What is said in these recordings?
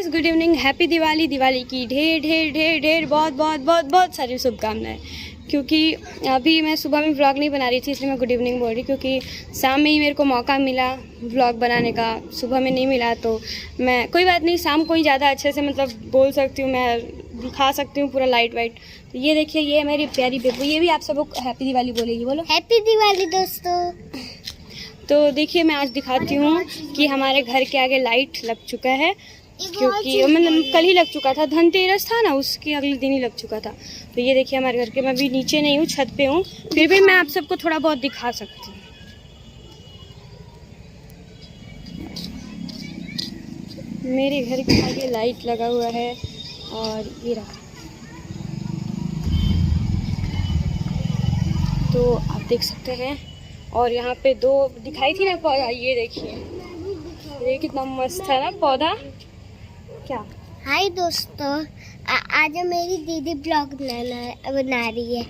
Good evening, happy Diwali. Diwali की ढेर ढेर ढेर ढेर बहुत बहुत बहुत बहुत सारी शुभकामनाएं। क्योंकि अभी मैं सुबह में व्लॉग नहीं बना रही थी, इसलिए मैं गुड इवनिंग बोल रही, क्योंकि शाम में ही मेरे को मौका मिला व्लॉग बनाने का, सुबह में नहीं मिला। तो मैं कोई बात नहीं, शाम को ही ज़्यादा अच्छे से मतलब बोल सकती हूँ, मैं दिखा सकती हूँ पूरा लाइट वाइट। तो ये देखिए, ये मेरी प्यारी बेबू, ये भी आप सबको हैप्पी दिवाली बोलेगी। बोलो हैप्पी दिवाली दोस्तों। तो देखिए, मैं आज दिखाती हूँ कि हमारे घर के आगे लाइट लग चुका है, क्योंकि मतलब कल ही लग चुका था, धनतेरस था ना, उसके अगले दिन ही लग चुका था। तो ये देखिए हमारे घर के, मैं भी नीचे नहीं हूँ, छत पे हूँ, फिर भी मैं आप सबको थोड़ा बहुत दिखा सकती हूँ। मेरे घर के आगे लाइट लगा हुआ है और ये रहा। तो आप देख सकते हैं, और यहाँ पे दो दिखाई थी ना पौधा, ये देखिए, ये कितना मस्त है ना पौधा। क्या हाय दोस्तों, आज मेरी दीदी ब्लॉग बना रही है।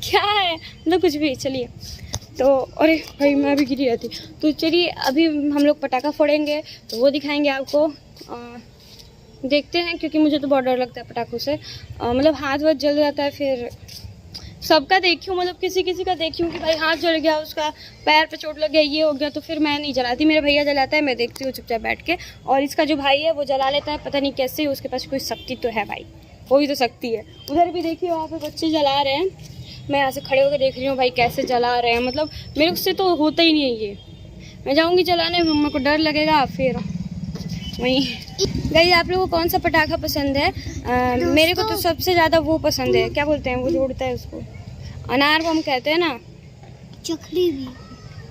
क्या है मतलब कुछ भी, चलिए। तो अरे भाई, मैं भी गिरी रहती। तो चलिए, अभी हम लोग पटाखा फोड़ेंगे, तो वो दिखाएंगे आपको। देखते हैं, क्योंकि मुझे तो बहुत डर लगता है पटाखों से, मतलब हाथ वाथ जल जाता है। फिर सबका देखी हूँ, मतलब किसी किसी का देखी हूँ कि भाई हाथ जल गया, उसका पैर पे चोट लग गया, ये हो गया, तो फिर मैं नहीं जलाती। मेरा भैया जलाता है, मैं देखती हूँ चुपचाप बैठ के। और इसका जो भाई है वो जला लेता है, पता नहीं कैसे, उसके पास कोई शक्ति तो है भाई, कोई तो शक्ति है। उधर भी देखिए, वहाँ पे बच्चे जला रहे हैं, मैं यहाँ से खड़े होकर देख रही हूँ भाई कैसे जला रहे हैं। मतलब मेरे से तो होता ही नहीं है ये, मैं जाऊँगी जलाने, मेरे को डर लगेगा। फिर वहीं गई। आप लोगों को कौन सा पटाखा पसंद है? मेरे को तो सबसे ज़्यादा वो पसंद है, क्या बोलते हैं वो जो उड़ता है उसको, अनार बम कहते हैं ना। चक्री भी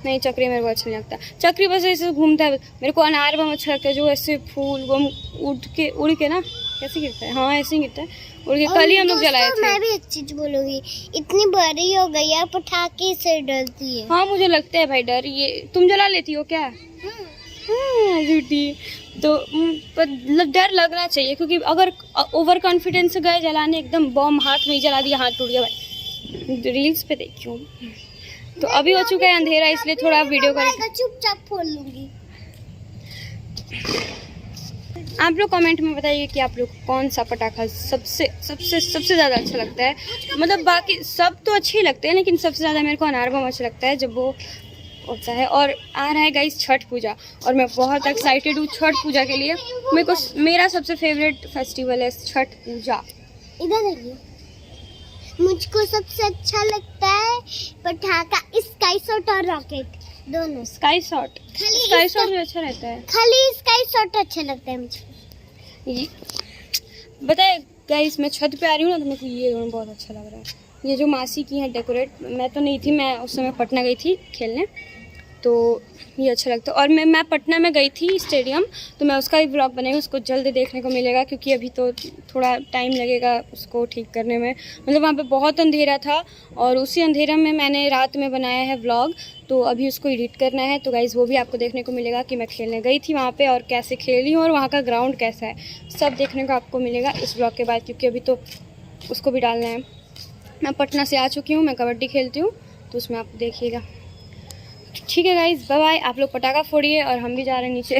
नहीं, चक्री मेरे को अच्छा नहीं लगता, चक्री बस ऐसे घूमता है। मेरे को अनार बम अच्छा लगता है, जो ऐसे फूल बम उड़ के ना, कैसे गिरता है, हाँ ऐसे ही गिरता है उड़ के। कल ही हम लोग जलाए थे। मैं भी एक चीज बोलूंगी, इतनी बड़ी हो गई है, पटाखे से डरती है। हाँ मुझे लगता है भाई डर। ये तुम जला लेती हो क्या? झूठी। तो मतलब डर लगना चाहिए, क्योंकि अगर ओवर कॉन्फिडेंस से गए जलाने, एकदम बम हाथ में ही जला दिया, हाथ टूट गया भाई, रील्स पे देखी हूँ। तो अभी हो चुका है अंधेरा, इसलिए थोड़ा वीडियो कर चुपचाप फोड़ लूंगी। आप लोग कमेंट में बताइए कि आप लोग कौन सा पटाखा सबसे सबसे सबसे ज़्यादा अच्छा लगता है। मतलब बाकी सब तो अच्छे ही लगते हैं, लेकिन सबसे ज़्यादा मेरे को अनार बम अच्छा लगता है जब वो होता है। और आ रहा है गाइस छठ पूजा, और मैं बहुत एक्साइटेड हूँ छठ पूजा के लिए। मेरा सबसे फेवरेट फेस्टिवल है छठ पूजा। इधर देखिए, मुझको सबसे अच्छा लगता है पटाखा स्काई शॉट और रॉकेट, दोनों। स्काई शॉट भी अच्छा रहता है, खाली स्काई शॉट अच्छा लगता है मुझको। बताए गाइस, मैं छत पे आ रही हूँ ना, तो मेरे को ये बहुत अच्छा लग रहा है। ये जो मासी की है डेकोरेट, मैं तो नहीं थी, मैं उस समय पटना गई थी खेलने, तो ये अच्छा लगता है। और मैं पटना में गई थी स्टेडियम, तो मैं उसका भी ब्लॉग बनाई, उसको जल्द देखने को मिलेगा, क्योंकि अभी तो थोड़ा टाइम लगेगा उसको ठीक करने में। मतलब वहाँ पे बहुत अंधेरा था, और उसी अंधेरा में मैंने रात में बनाया है ब्लॉग, तो अभी उसको एडिट करना है। तो गाइज़ वो भी आपको देखने को मिलेगा कि मैं खेलने गई थी वहाँ पे, और कैसे खेली हूँ, और वहाँ का ग्राउंड कैसा है, सब देखने को आपको मिलेगा इस ब्लॉग के बाद, क्योंकि अभी तो उसको भी डालना है। मैं पटना से आ चुकी हूँ, मैं कबड्डी खेलती हूँ, तो उसमें आप देखिएगा। ठीक है गाइज़, बाय बाय। आप लोग पटाखा फोड़िए, और हम भी जा रहे हैं नीचे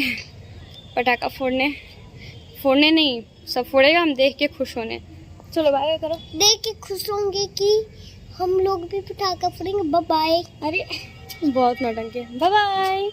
पटाखा फोड़ने नहीं, सब फोड़ेगा, हम देख के खुश होने। चलो बाय करो। देख के खुश होंगे कि हम लोग भी पटाखा फोड़ेंगे। Bye bye. अरे बहुत नौटंकी है, बाय बाय।